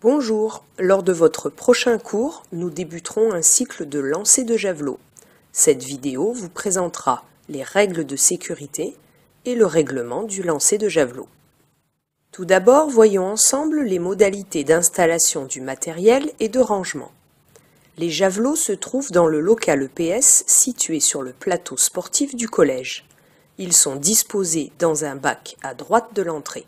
Bonjour, lors de votre prochain cours, nous débuterons un cycle de lancer de javelot. Cette vidéo vous présentera les règles de sécurité et le règlement du lancer de javelot. Tout d'abord, voyons ensemble les modalités d'installation du matériel et de rangement. Les javelots se trouvent dans le local EPS situé sur le plateau sportif du collège. Ils sont disposés dans un bac à droite de l'entrée.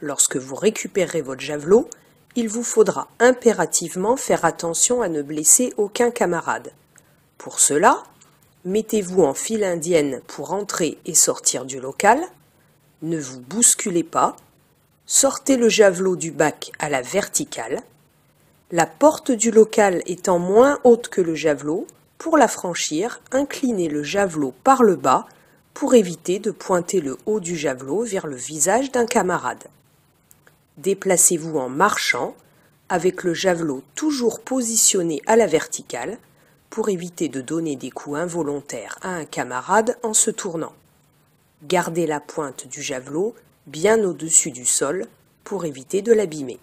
Lorsque vous récupérez votre javelot, il vous faudra impérativement faire attention à ne blesser aucun camarade. Pour cela, mettez-vous en file indienne pour entrer et sortir du local, ne vous bousculez pas, sortez le javelot du bac à la verticale. La porte du local étant moins haute que le javelot, pour la franchir, inclinez le javelot par le bas pour éviter de pointer le haut du javelot vers le visage d'un camarade. Déplacez-vous en marchant, avec le javelot toujours positionné à la verticale, pour éviter de donner des coups involontaires à un camarade en se tournant. Gardez la pointe du javelot bien au-dessus du sol pour éviter de l'abîmer.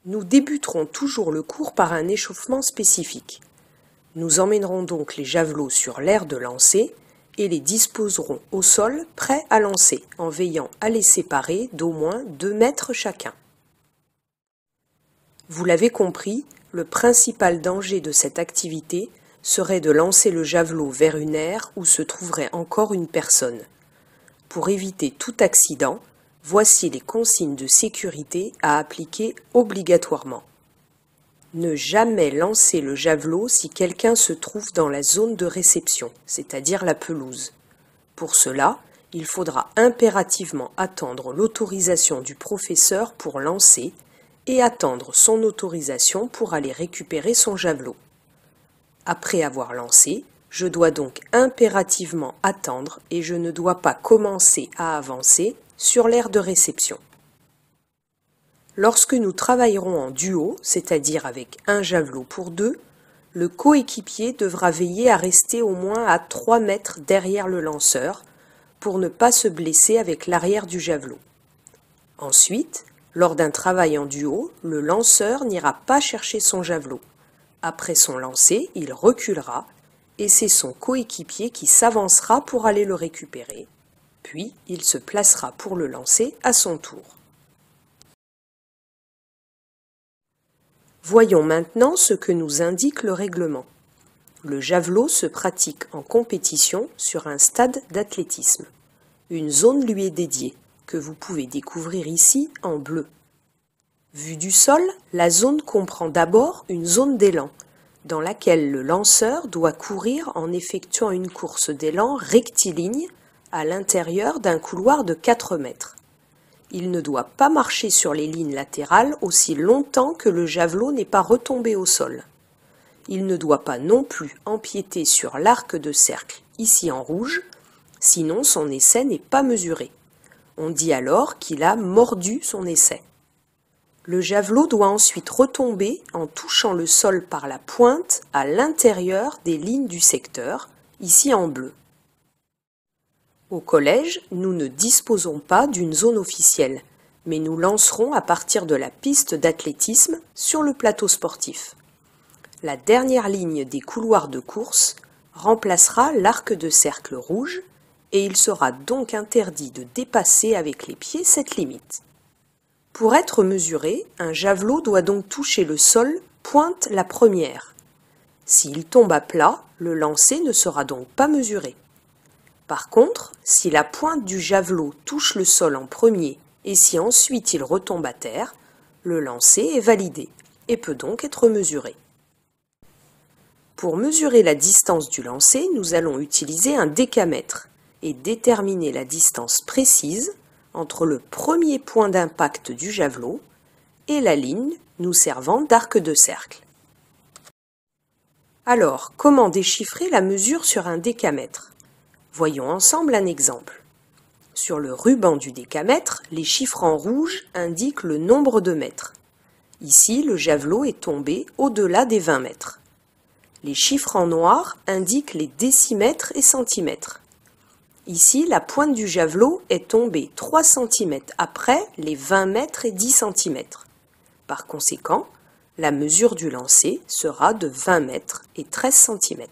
Nous débuterons toujours le cours par un échauffement spécifique. Nous emmènerons donc les javelots sur l'aire de lancer et les disposerons au sol prêts à lancer, en veillant à les séparer d'au moins 2 mètres chacun. Vous l'avez compris, le principal danger de cette activité serait de lancer le javelot vers une aire où se trouverait encore une personne. Pour éviter tout accident, voici les consignes de sécurité à appliquer obligatoirement. Ne jamais lancer le javelot si quelqu'un se trouve dans la zone de réception, c'est-à-dire la pelouse. Pour cela, il faudra impérativement attendre l'autorisation du professeur pour lancer et attendre son autorisation pour aller récupérer son javelot. Après avoir lancé, je dois donc impérativement attendre et je ne dois pas commencer à avancer sur l'aire de réception. Lorsque nous travaillerons en duo, c'est-à-dire avec un javelot pour 2, le coéquipier devra veiller à rester au moins à 3 mètres derrière le lanceur pour ne pas se blesser avec l'arrière du javelot. Ensuite, lors d'un travail en duo, le lanceur n'ira pas chercher son javelot. Après son lancer, il reculera et c'est son coéquipier qui s'avancera pour aller le récupérer. Puis, il se placera pour le lancer à son tour. Voyons maintenant ce que nous indique le règlement. Le javelot se pratique en compétition sur un stade d'athlétisme. Une zone lui est dédiée, que vous pouvez découvrir ici en bleu. Vue du sol, la zone comprend d'abord une zone d'élan, dans laquelle le lanceur doit courir en effectuant une course d'élan rectiligne à l'intérieur d'un couloir de 4 mètres. Il ne doit pas marcher sur les lignes latérales aussi longtemps que le javelot n'est pas retombé au sol. Il ne doit pas non plus empiéter sur l'arc de cercle, ici en rouge, sinon son essai n'est pas mesuré. On dit alors qu'il a mordu son essai. Le javelot doit ensuite retomber en touchant le sol par la pointe à l'intérieur des lignes du secteur, ici en bleu. Au collège, nous ne disposons pas d'une zone officielle, mais nous lancerons à partir de la piste d'athlétisme sur le plateau sportif. La dernière ligne des couloirs de course remplacera l'arc de cercle rouge et il sera donc interdit de dépasser avec les pieds cette limite. Pour être mesuré, un javelot doit donc toucher le sol pointe la première. S'il tombe à plat, le lancer ne sera donc pas mesuré. Par contre, si la pointe du javelot touche le sol en premier et si ensuite il retombe à terre, le lancer est validé et peut donc être mesuré. Pour mesurer la distance du lancer, nous allons utiliser un décamètre et déterminer la distance précise entre le premier point d'impact du javelot et la ligne nous servant d'arc de cercle. Alors, comment déchiffrer la mesure sur un décamètre ? Voyons ensemble un exemple. Sur le ruban du décamètre, les chiffres en rouge indiquent le nombre de mètres. Ici, le javelot est tombé au-delà des 20 mètres. Les chiffres en noir indiquent les décimètres et centimètres. Ici, la pointe du javelot est tombée 3 cm après les 20 mètres et 10 cm. Par conséquent, la mesure du lancer sera de 20 mètres et 13 cm.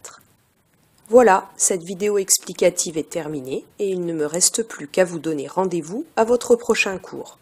Voilà, cette vidéo explicative est terminée et il ne me reste plus qu'à vous donner rendez-vous à votre prochain cours.